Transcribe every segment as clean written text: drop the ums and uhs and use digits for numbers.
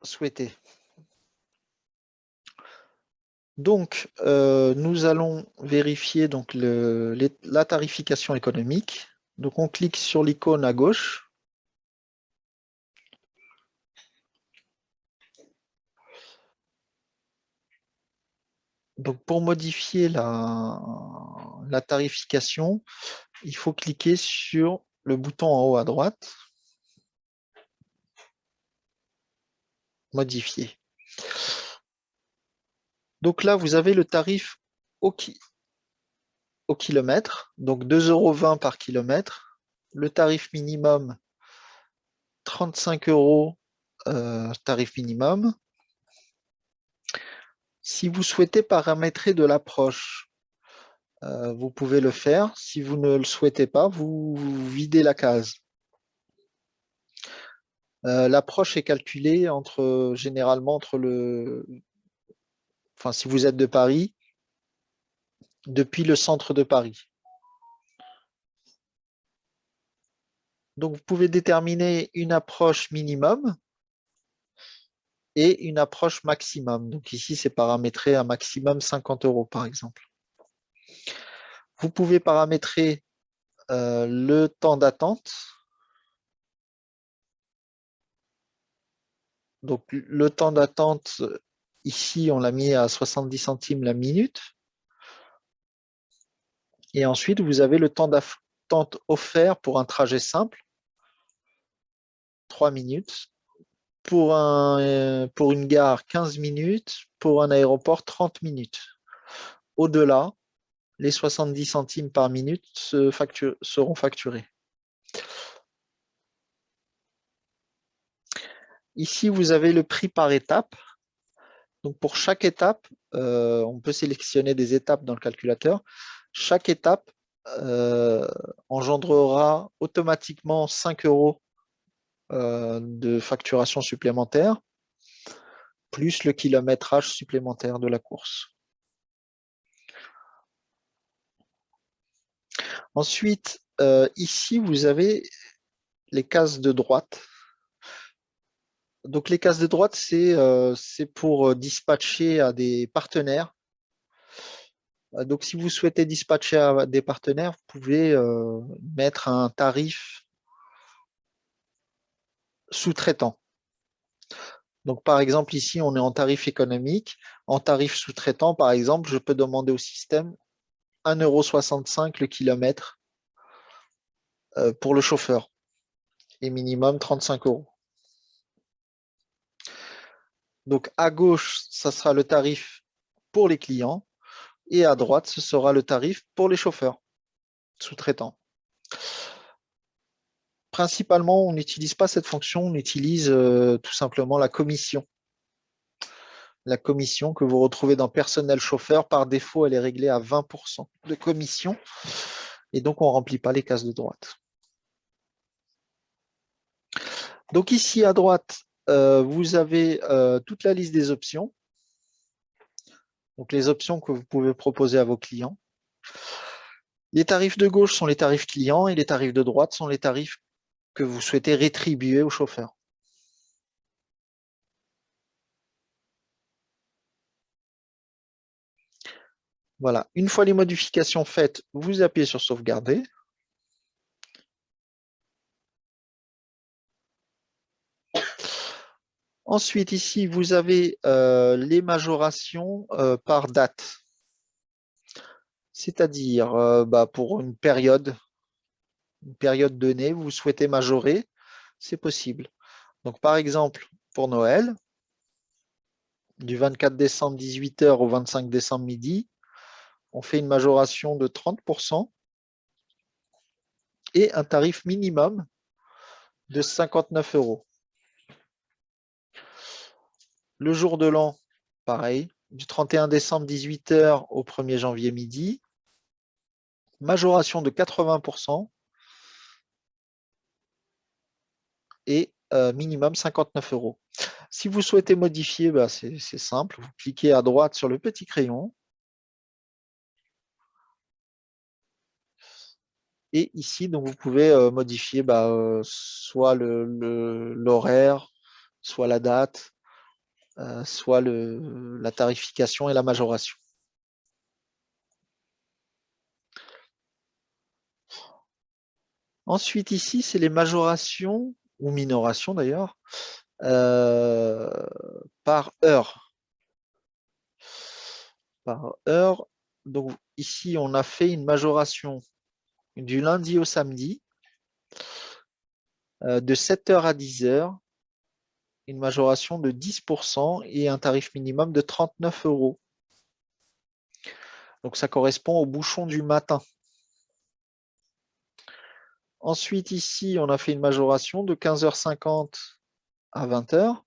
souhaitez. Donc, nous allons vérifier donc, la tarification économique. Donc, on clique sur l'icône à gauche. Donc, pour modifier la tarification, il faut cliquer sur le bouton en haut à droite. Modifier. Donc là, vous avez le tarif au kilomètre, donc 2,20 € par kilomètre. Le tarif minimum, 35 €, tarif minimum. Si vous souhaitez paramétrer de l'approche, vous pouvez le faire. Si vous ne le souhaitez pas, vous videz la case. L'approche est calculée généralement entre enfin, si vous êtes de Paris, depuis le centre de Paris. Donc, vous pouvez déterminer une approche minimum et une approche maximum. Donc ici, c'est paramétré à maximum 50 € par exemple. Vous pouvez paramétrer le temps d'attente. Donc le temps d'attente, ici, on l'a mis à 70 centimes la minute. Et ensuite, vous avez le temps d'attente offert pour un trajet simple, 3 minutes. Pour une gare, 15 minutes. Pour un aéroport, 30 minutes. Au-delà, les 70 centimes par minute seront facturés. Ici, vous avez le prix par étape. Donc, pour chaque étape, on peut sélectionner des étapes dans le calculateur. Chaque étape engendrera automatiquement 5 € de facturation supplémentaire, plus le kilométrage supplémentaire de la course. Ensuite, ici, vous avez les cases de droite. Donc, les cases de droite, c'est pour dispatcher à des partenaires. Donc, si vous souhaitez dispatcher à des partenaires, vous pouvez mettre un tarif sous-traitant. Donc, par exemple, ici, on est en tarif économique. En tarif sous-traitant, par exemple, je peux demander au système 1,65 € le kilomètre pour le chauffeur et minimum 35 €. Donc, à gauche, ça sera le tarif pour les clients et à droite, ce sera le tarif pour les chauffeurs sous-traitants. Principalement, on n'utilise pas cette fonction, on utilise tout simplement la commission. La commission que vous retrouvez dans personnel chauffeur, par défaut, elle est réglée à 20% de commission. Et donc, on ne remplit pas les cases de droite. Donc ici, à droite, vous avez toute la liste des options. Donc, les options que vous pouvez proposer à vos clients. Les tarifs de gauche sont les tarifs clients et les tarifs de droite sont les tarifs que vous souhaitez rétribuer aux chauffeurs. Voilà. Une fois les modifications faites, vous appuyez sur sauvegarder. Ensuite, ici, vous avez les majorations par date. C'est-à-dire, pour une période donnée, vous souhaitez majorer, c'est possible. Donc, par exemple, pour Noël, du 24 décembre 18 h au 25 décembre midi, on fait une majoration de 30% et un tarif minimum de 59 €. Le jour de l'an, pareil, du 31 décembre 18 h au 1er janvier midi, majoration de 80% et minimum 59 €. Si vous souhaitez modifier, c'est simple, vous cliquez à droite sur le petit crayon et ici, donc, vous pouvez modifier soit l'horaire, soit la date, soit la tarification et la majoration. Ensuite, ici, c'est les majorations, ou minorations d'ailleurs, par heure. Par heure. Donc ici, on a fait une majoration du lundi au samedi, de 7h à 10h, une majoration de 10% et un tarif minimum de 39 €. Donc ça correspond au bouchon du matin. Ensuite, ici, on a fait une majoration de 15h50 à 20h.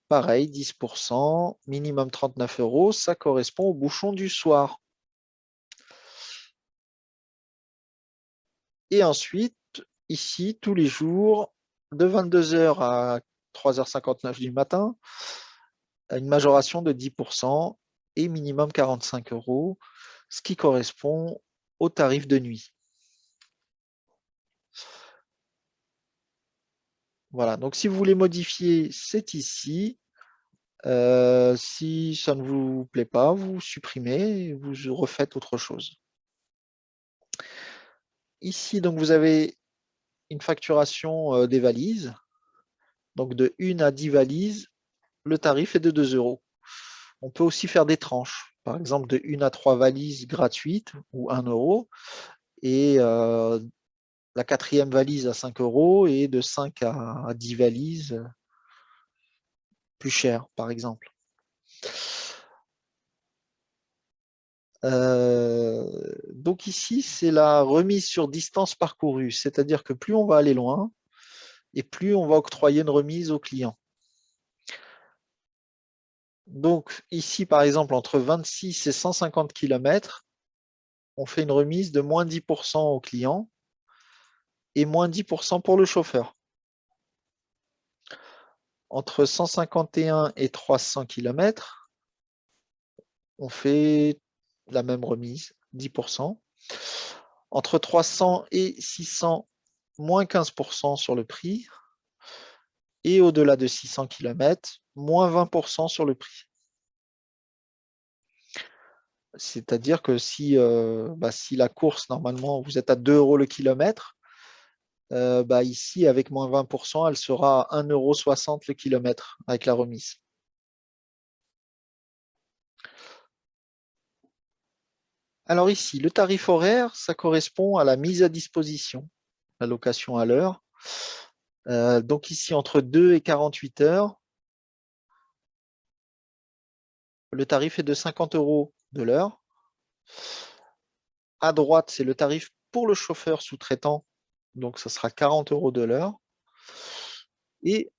Pareil, 10%, minimum 39 €, ça correspond au bouchon du soir. Et ensuite, ici, tous les jours, de 22h à 3h59 du matin, une majoration de 10% et minimum 45 €, ce qui correspond au tarif de nuit. Voilà, donc si vous voulez modifier, c'est ici. Si ça ne vous plaît pas, vous supprimez et vous refaites autre chose. Ici, donc, vous avez une facturation des valises. Donc de 1 à 10 valises, le tarif est de 2 €. On peut aussi faire des tranches. Par exemple, de 1 à 3 valises gratuites ou 1 € et la 4e valise à 5 € et de 5 à 10 valises plus chères, par exemple. Donc ici, c'est la remise sur distance parcourue, c'est-à-dire que plus on va aller loin et plus on va octroyer une remise au client. Donc ici, par exemple, entre 26 et 150 km, on fait une remise de moins 10% au client et moins 10% pour le chauffeur. Entre 151 et 300 km, on fait la même remise, 10%. Entre 300 et 600, moins 15% sur le prix. Et au-delà de 600 km, moins 20% sur le prix. C'est-à-dire que si la course, normalement, vous êtes à 2 € le kilomètre, ici, avec moins 20%, elle sera à 1,60 € le kilomètre avec la remise. Alors ici, le tarif horaire, ça correspond à la mise à disposition, la location à l'heure. Donc ici, entre 2 et 48 heures, le tarif est de 50 € de l'heure. À droite, c'est le tarif pour le chauffeur sous-traitant, donc ça sera 40 € de l'heure. Et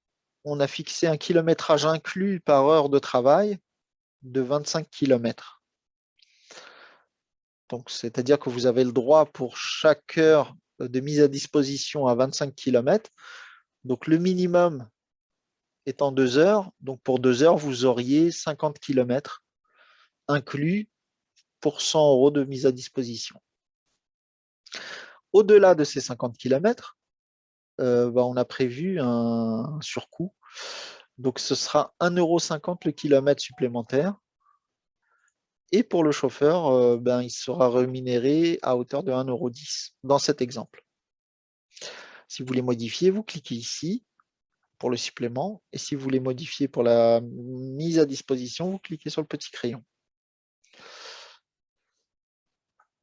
on a fixé un kilométrage inclus par heure de travail de 25 km. Donc, c'est-à-dire que vous avez le droit pour chaque heure de mise à disposition à 25 km. Donc, le minimum étant 2 heures. Donc, pour 2 heures, vous auriez 50 km inclus pour 100 € de mise à disposition. Au-delà de ces 50 km, on a prévu un surcoût. Donc, ce sera 1,50 € le kilomètre supplémentaire. Et pour le chauffeur, il sera rémunéré à hauteur de 1,10 € dans cet exemple. Si vous voulez modifier, vous cliquez ici pour le supplément. Et si vous voulez modifier pour la mise à disposition, vous cliquez sur le petit crayon.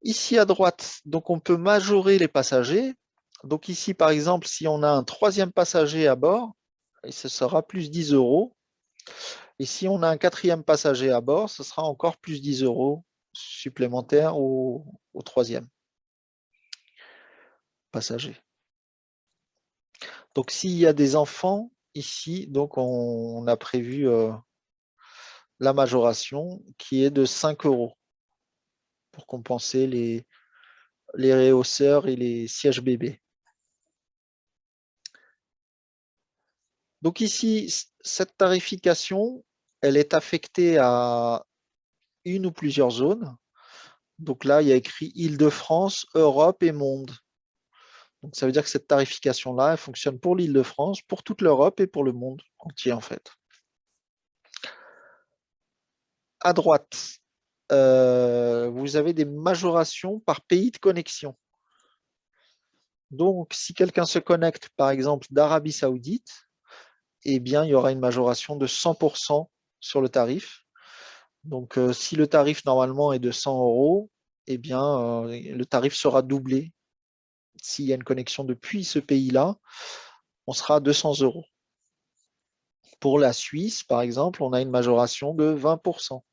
Ici à droite, donc on peut majorer les passagers. Donc ici, par exemple, si on a un 3e passager à bord, ce sera plus 10 €. Et si on a un 4e passager à bord, ce sera encore plus 10 € supplémentaires au 3e passager. Donc s'il y a des enfants ici, donc on a prévu la majoration qui est de 5 € pour compenser les réhausseurs et les sièges bébés. Donc ici, cette tarification, elle est affectée à une ou plusieurs zones. Donc là, il y a écrit Île-de-France, Europe et Monde. Donc ça veut dire que cette tarification-là, elle fonctionne pour l'Île-de-France, pour toute l'Europe et pour le monde entier en fait. à droite, vous avez des majorations par pays de connexion. Donc, si quelqu'un se connecte, par exemple, d'Arabie Saoudite, eh bien, il y aura une majoration de 100% sur le tarif. Donc, si le tarif normalement est de 100 euros, eh bien, le tarif sera doublé. S'il y a une connexion depuis ce pays-là, on sera à 200 euros. Pour la Suisse, par exemple, on a une majoration de 20%.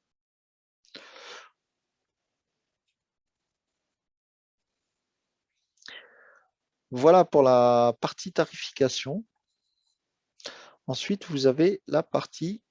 Voilà pour la partie tarification. Ensuite, vous avez la partie